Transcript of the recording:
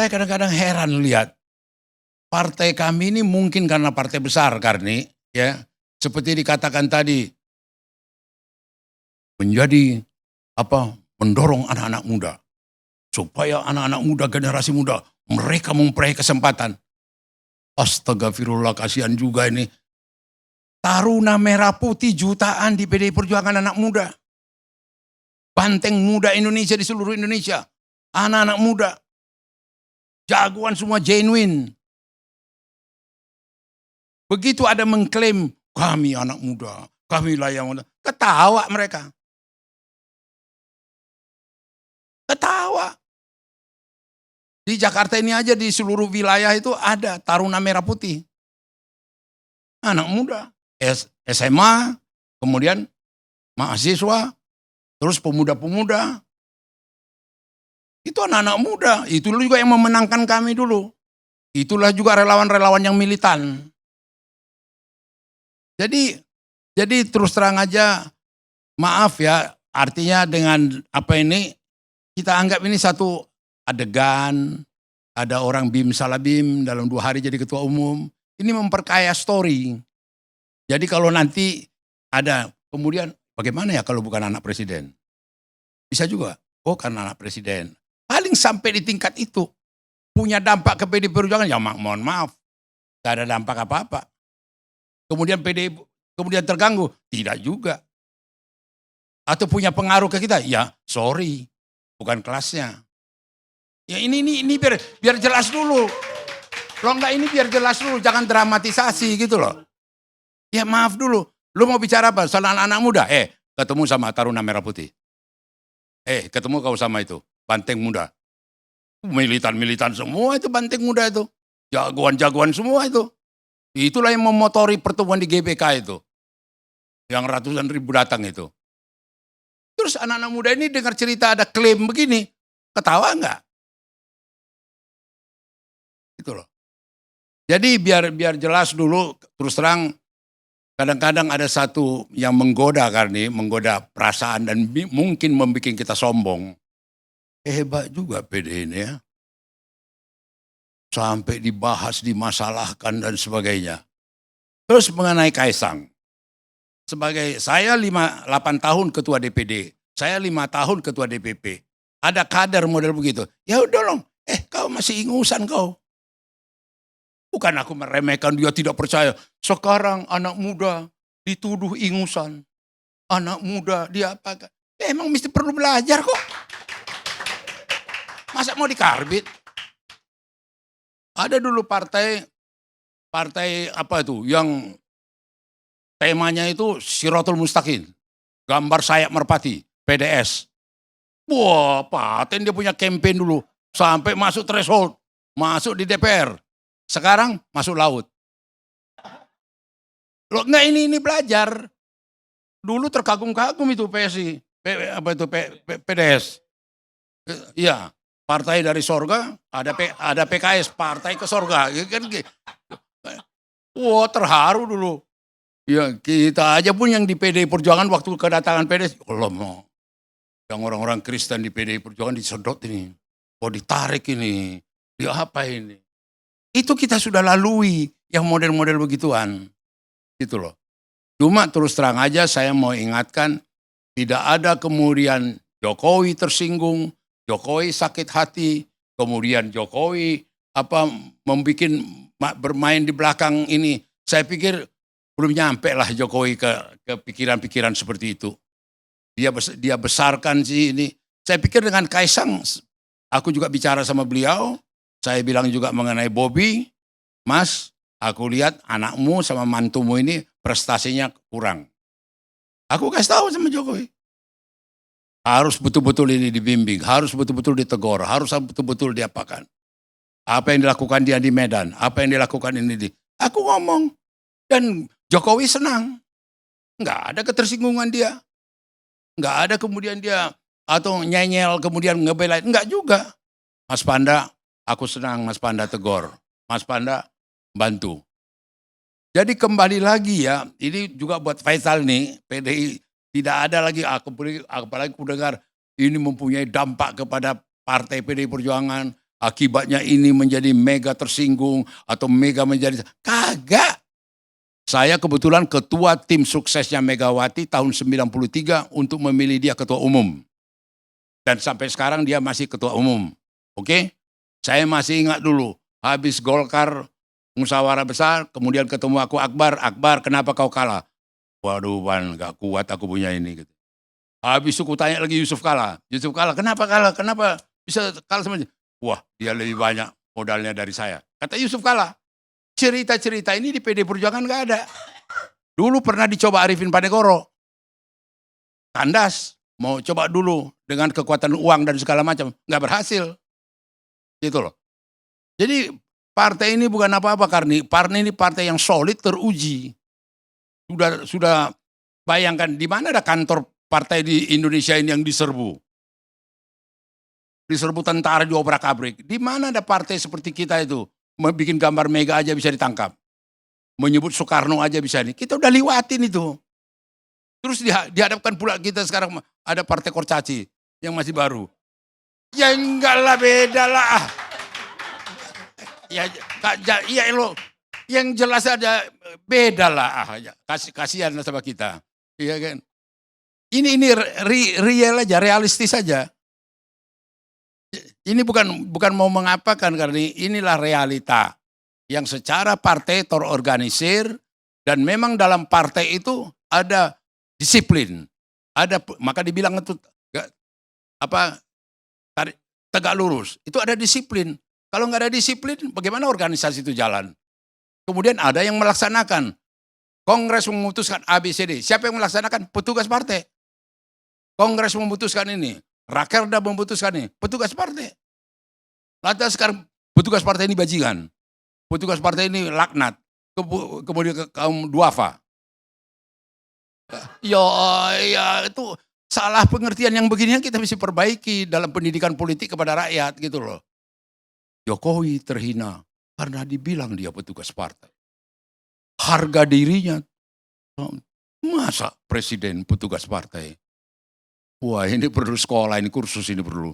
Saya kadang-kadang heran lihat, partai kami ini mungkin karena partai besar Karni, ya, seperti dikatakan tadi, menjadi mendorong anak-anak muda, supaya anak-anak muda, generasi muda, mereka memperoleh kesempatan. Astagfirullah, kasihan juga ini. Taruna merah putih jutaan di PDI Perjuangan anak muda. Banteng muda Indonesia di seluruh Indonesia. Anak-anak muda. Jagoan semua genuine. Begitu ada mengklaim, kami anak muda, kamilah yang muda. Ketawa mereka. Ketawa. Di Jakarta ini aja di seluruh wilayah itu ada taruna merah putih. Anak muda. SMA, kemudian mahasiswa, terus pemuda-pemuda. Itu anak-anak muda, itu juga yang memenangkan kami dulu. Itulah juga relawan-relawan yang militan. Jadi terus terang aja, maaf ya, artinya dengan kita anggap ini satu adegan, ada orang Bim salah Bim dalam 2 hari jadi ketua umum. Ini memperkaya story. Jadi kalau nanti ada, kemudian bagaimana ya kalau bukan anak presiden? Bisa juga, karena anak presiden. Paling sampai di tingkat itu. Punya dampak ke PDI Perjuangan, ya mohon maaf. Gak ada dampak apa-apa. Kemudian kemudian terganggu? Tidak juga. Atau punya pengaruh ke kita? Ya sorry, bukan kelasnya. Ya ini biar jelas dulu. Kalau enggak ini biar jelas dulu, jangan dramatisasi gitu loh. Ya maaf dulu, lu mau bicara apa? Soal anak-anak muda? Ketemu sama taruna merah putih. Ketemu kau sama itu, banteng muda. Militan-militan semua itu banteng muda itu. Jagoan-jagoan semua itu. Itulah yang memotori pertemuan di GBK itu. Yang ratusan ribu datang itu. Terus anak-anak muda ini dengar cerita ada klaim begini, ketawa enggak? Gitu loh. Jadi biar jelas dulu, terus terang, kadang-kadang ada satu yang menggoda perasaan dan mungkin membuat kita sombong. Hebat juga PD ini ya. Sampai dibahas, dimasalahkan dan sebagainya. Terus mengenai Kaisang. Saya 8 tahun ketua DPD, saya 5 tahun ketua DPP. Ada kader model begitu. Ya udah dong, kau masih ingusan kau. Bukan aku meremehkan, dia tidak percaya. Sekarang anak muda dituduh ingusan. Anak muda dia apa? Emang mesti perlu belajar kok. Masa mau dikarbit? Ada dulu partai yang temanya itu Siratul Mustaqim. Gambar sayap merpati, PDS. Wah, paten dia punya campaign dulu. Sampai masuk threshold, masuk di DPR. Sekarang masuk laut. Loh enggak, ini belajar. Dulu terkagum-kagum itu PSI, PDS. Iya, partai dari sorga, ada PKS, partai ke sorga. Wah, terharu dulu. Ya, kita aja pun yang di PDI Perjuangan waktu kedatangan PDS, Allah, yang orang-orang Kristen di PDI Perjuangan disedot ini. Ditarik ini, dia apa ini? Itu kita sudah lalui yang model-model begituan. Gitu loh. Cuma terus terang aja saya mau ingatkan, tidak ada kemudian Jokowi tersinggung, Jokowi sakit hati, kemudian Jokowi bermain di belakang ini. Saya pikir belum nyampe lah Jokowi ke pikiran-pikiran seperti itu. Dia besarkan sih ini. Saya pikir dengan Kaisang, aku juga bicara sama beliau, saya bilang juga mengenai Bobi, Mas, aku lihat anakmu sama mantumu ini prestasinya kurang. Aku kasih tahu sama Jokowi. Harus betul-betul ini dibimbing, harus betul-betul ditegur, harus betul-betul diapakan. Apa yang dilakukan dia di Medan, apa yang dilakukan ini. Aku ngomong, dan Jokowi senang. Enggak ada ketersinggungan dia. Enggak ada kemudian dia atau nyenyel kemudian ngebelain, enggak juga. Mas Panda, aku senang Mas Panda tegur, Mas Panda bantu. Jadi kembali lagi ya, ini juga buat Faisal nih, PDI tidak ada lagi, apalagi aku dengar ini mempunyai dampak kepada partai PDI Perjuangan, Akibatnya ini menjadi mega tersinggung atau mega menjadi kagak. Saya kebetulan ketua tim suksesnya Megawati tahun 93 untuk memilih dia ketua umum. Dan sampai sekarang dia masih ketua umum. Oke? Saya masih ingat dulu, habis Golkar musyawarah besar, kemudian ketemu aku Akbar, Akbar kenapa kau kalah? Waduh Wan, gak kuat aku punya ini. Gitu. Habis itu tanya lagi Yusuf Kala, kenapa kalah, kenapa bisa kalah sama dia? Wah dia lebih banyak modalnya dari saya. Kata Yusuf Kala, cerita-cerita ini di PD Perjuangan gak ada. Dulu pernah dicoba Arifin Panegoro, kandas, mau coba dulu dengan kekuatan uang dan segala macam, gak berhasil. Gitu loh. Jadi partai ini bukan apa-apa karena partai ini partai yang solid teruji. Sudah bayangkan di mana ada kantor partai di Indonesia ini yang diserbu. Diserbu tentara di obrak-abrik. Di mana ada partai seperti kita itu, bikin gambar mega aja bisa ditangkap. Menyebut Soekarno aja bisa nih. Kita udah lewatin itu. Terus dihadapkan pula kita sekarang ada partai Korcaci yang masih baru. Ya enggak lah, beda lah. Ya lo, yang jelas ada beda lah. Kasihan sama kita. Iya kan? Ini real aja, realistis aja. Ini bukan mau mengapakan karena inilah realita yang secara partai terorganisir dan memang dalam partai itu ada disiplin. Maka dibilang itu tegak lurus. Itu ada disiplin. Kalau nggak ada disiplin, bagaimana organisasi itu jalan? Kemudian ada yang melaksanakan. Kongres memutuskan ABCD. Siapa yang melaksanakan? Petugas partai. Kongres memutuskan ini. Rakerda memutuskan ini. Petugas partai. Lantas sekarang petugas partai ini bajingan. Petugas partai ini laknat. Kemudian ke kaum duafa. Ya itu salah pengertian yang begini kita bisa perbaiki dalam pendidikan politik kepada rakyat gitu loh. Jokowi terhina karena dibilang dia petugas partai. Harga dirinya, masa presiden petugas partai? Wah ini perlu sekolah, ini kursus ini perlu.